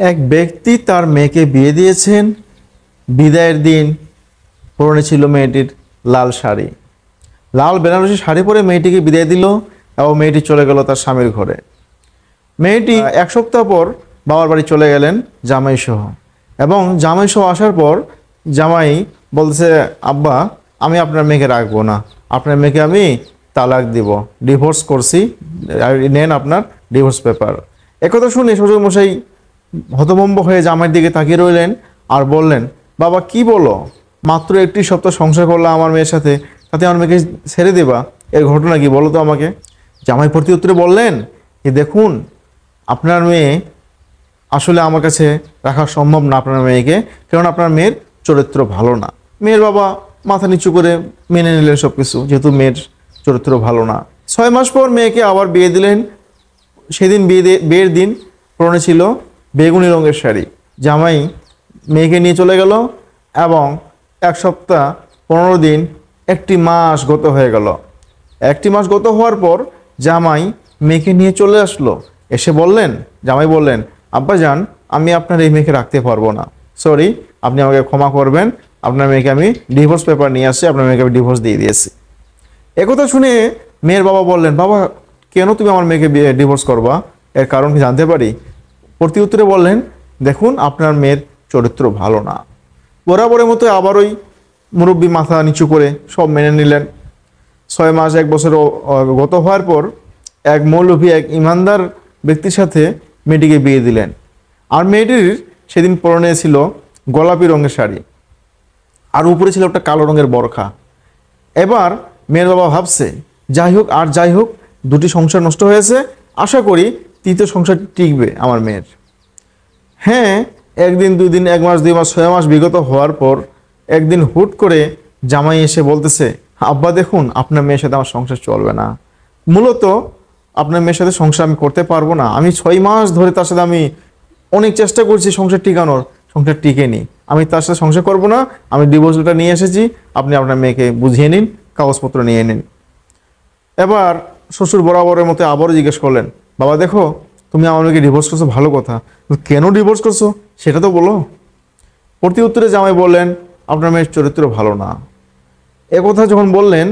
এক ব্যক্তি তার মেয়েকে বিয়ে দিয়েছেন। বিদায়ের দিন পরনে ছিল মেয়েটির লাল শাড়ি। লাল বেনারসি শাড়ি পরে মেয়েটিকে বিদায় দিল এবং মেয়েটি চলে গেল তার স্বামীর ঘরে। মেয়েটি এক সপ্তাহ পর বাবার বাড়ি চলে গেলেন জামাই সহ, এবং জামাই সহ আসার পর জামাই বলছে, আব্বা আমি আপনার মেয়েকে রাখবো না, আপনার মেয়েকে আমি তালাক দিব, ডিভোর্স করছি, নেন আপনার ডিভোর্স পেপার। একথা শুনে শ্বশুরমশাই হতভম্ব হয়ে জামাইয়ের দিকে তাকিয়ে রইলেন আর বললেন, বাবা কি বলো, মাত্র একটি সপ্তাহ সংসার করলাম আমার মেয়ের সাথে, তাতে আমার মেয়েকে ছেড়ে দেবা? এর ঘটনা কি বলো তো আমাকে। জামাই প্রতি উত্তরে বললেন যে, দেখুন আপনার মেয়ে আসলে আমার কাছে রাখা সম্ভব না আপনার মেয়েকে, কারণ আপনার মেয়ের চরিত্র ভালো না। মেয়ের বাবা মাথা নিচু করে মেনে নিলেন সব কিছু, যেহেতু মেয়ের চরিত্র ভালো না। 6 মাস পর মেয়েকে আবার বিয়ে দিলেন। সেদিন বিয়ের দিন পরনে ছিল বেগুনি রঙের শাড়ি। জামাই মেয়েকে নিয়ে চলে গেল এবং 1 সপ্তাহ 15 দিন, 1 মাস গত হয়ে গেল। 1 মাস গত হওয়ার পর জামাই মেয়েকে নিয়ে চলে আসলো। এসে বললেন, জামাই বললেন, আব্বাজান আমি আপনার এই মেয়েকে রাখতে পারবো না, সরি, আপনি আমাকে ক্ষমা করবেন, আপনার মেয়েকে আমি ডিভোর্স পেপার নিয়ে আসছি, আপনার মেয়েকে আমি ডিভোর্স দিয়ে দিয়েছি। একথা শুনে মেয়ের বাবা বললেন, বাবা কেন তুমি আমার মেয়েকে ডিভোর্স করবা, এর কারণ কি জানতে পারি? প্রতি উত্তরে বললেন, দেখুন আপনার মেয়ের চরিত্র ভালো না। বরাবরের মতো আবার ওই মুরব্বী মাথা নিচু করে সব মেনে নিলেন। 6 মাস 1 বছর গত হওয়ার পর এক মৌলভী, এক ইমানদার ব্যক্তির সাথে মেয়েটিকে বিয়ে দিলেন। আর মেয়েটির সেদিন পরনে ছিল গোলাপি রঙের শাড়ি, আর উপরে ছিল একটা কালো রঙের বরখা। এবার মেয়ের বাবা ভাবছে, যাই হোক আর যাই হোক, 2টি সংসার নষ্ট হয়েছে, আশা করি 3য় সংসার টিকবে আমার মেয়ের। হ্যাঁ, 1 দিন 2 দিন 1 মাস 2 মাস 6 মাস বিগত হওয়ার পর একদিন হুট করে জামাই এসে বলতেছে, আব্বা দেখুন আপনার মেয়ের সাথে আমার সংসার চলবে না, মূলত আপনার মেয়ের সাথে সংসার আমি করতে পারবো না। আমি 6 মাস ধরে তার সাথে আমি অনেক চেষ্টা করছি সংসার টিকানোর, সংসার টিকেনি, আমি তার সাথে সংসার করবো না, আমি ডিভোর্স লেটার নিয়ে এসেছি, আপনি আপনার মেয়েকে বুঝিয়ে নিন, কাগজপত্র নিয়ে নিন। এবার শ্বশুর বরাবরের মতো আবারও জিজ্ঞেস করলেন, বাবা দেখো তুমি আমার মেয়েকে ডিভোর্স করছো ভালো কথা, কেন ডিভোর্স করছো সেটা তো বলো। প্রতি উত্তরে জামাই বললেন, আপনার মেয়ের চরিত্র ভালো না। একথা যখন বললেন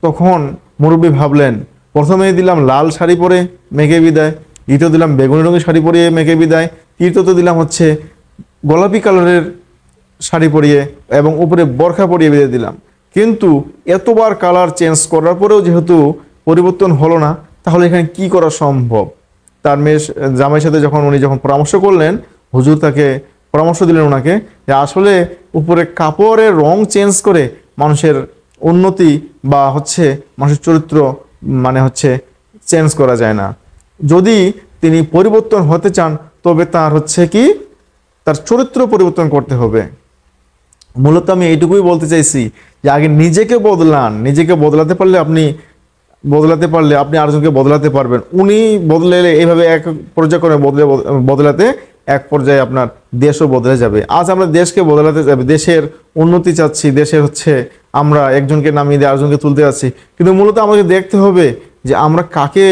তখন মুরব্বী ভাবলেন, প্রথমে দিলাম লাল শাড়ি পরে মেয়েকে বিদায়, দ্বিতীয় দিলাম বেগুনি রঙের শাড়ি পরিয়ে মেয়েকে বিদায়, তৃতীয়ত দিলাম হচ্ছে গোলাপি কালারের শাড়ি পরিয়ে এবং উপরে বরখা পরিয়ে বিদায় দিলাম। কিন্তু এতবার কালার চেঞ্জ করার পরেও যেহেতু পরিবর্তন হলো না, তাহলে এখানে কি করা সম্ভব? তার মেয়ে জামাইয়ের সাথে উনি যখন পরামর্শ করলেন, হুজুর তাকে পরামর্শ দিলেন ওনাকে, যে আসলে উপরে কাপড়ের রং চেঞ্জ করে মানুষের উন্নতি বা মানুষের চরিত্র চেঞ্জ করা যায় না। যদি তিনি পরিবর্তন হতে চান তবে তার তার চরিত্র পরিবর্তন করতে হবে। মূলত আমি এইটুকুই বলতে চাইছি যে আগে নিজেকে বদলান, নিজেকে বদলাতে পারলে আপনি আরেকজনকে বদলাতে পারবেন। উনি বদলালে এইভাবে এক পর্যায়ে করে বদলাতে এক পর্যায়ে আপনার দেশও বদলে যাবে। আজ আমরা দেশকে বদলাতে যাবে, দেশের উন্নতি চাচ্ছি, দেশের আমরা একজনকে নামিয়ে দিয়ে আরেকজনকে তুলতে যাচ্ছি, কিন্তু মূলত আমাদের দেখতে হবে যে আমরা কাকে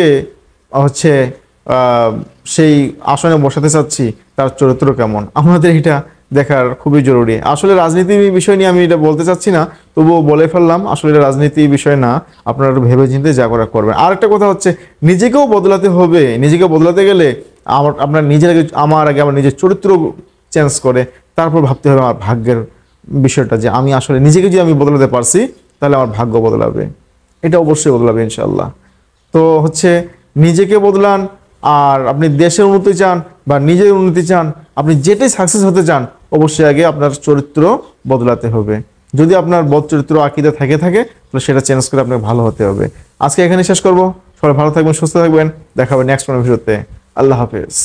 সেই আসনে বসাতে চাচ্ছি, তার চরিত্র কেমন, আমাদের এটা দেখার খুবই জরুরি। আসলে রাজনীতির বিষয় নিয়ে আমি এটা বলতে চাচ্ছি না, তবুও বলে ফেললাম, আসলে এটা রাজনীতির বিষয় না, আপনারা ভেবে চিন্তে যা করা করবেন। আর একটা কথা নিজেকেও বদলাতে হবে। নিজেকে বদলাতে গেলে আপনার আমার আগে আমার নিজের চরিত্র চেঞ্জ করে তারপর ভাবতে হবে আমার ভাগ্যের বিষয়টা, যে আমি আসলে নিজেকে যদি আমি বদলাতে পারছি তাহলে আমার ভাগ্য বদলাবে, এটা অবশ্যই বদলাবে ইনশাল্লাহ। তো নিজেকে বদলান, আর আপনি দেশের উন্নতি চান বা নিজের উন্নতি চান, আপনি যেটাই সাকসেস হতে চান, অবশ্যই আগে আপনার চরিত্র বদলাতে হবে। যদি আপনার বদ চরিত্র আকীদা থাকে তাহলে সেটা চেঞ্জ করে আপনাকে ভালো হতে হবে। আজকে এখানে শেষ করব। সবাই ভালো থাকবেন, সুস্থ থাকবেন, দেখা হবে নেক্সট কোনো ভিডিওতে। আল্লাহ হাফেজ।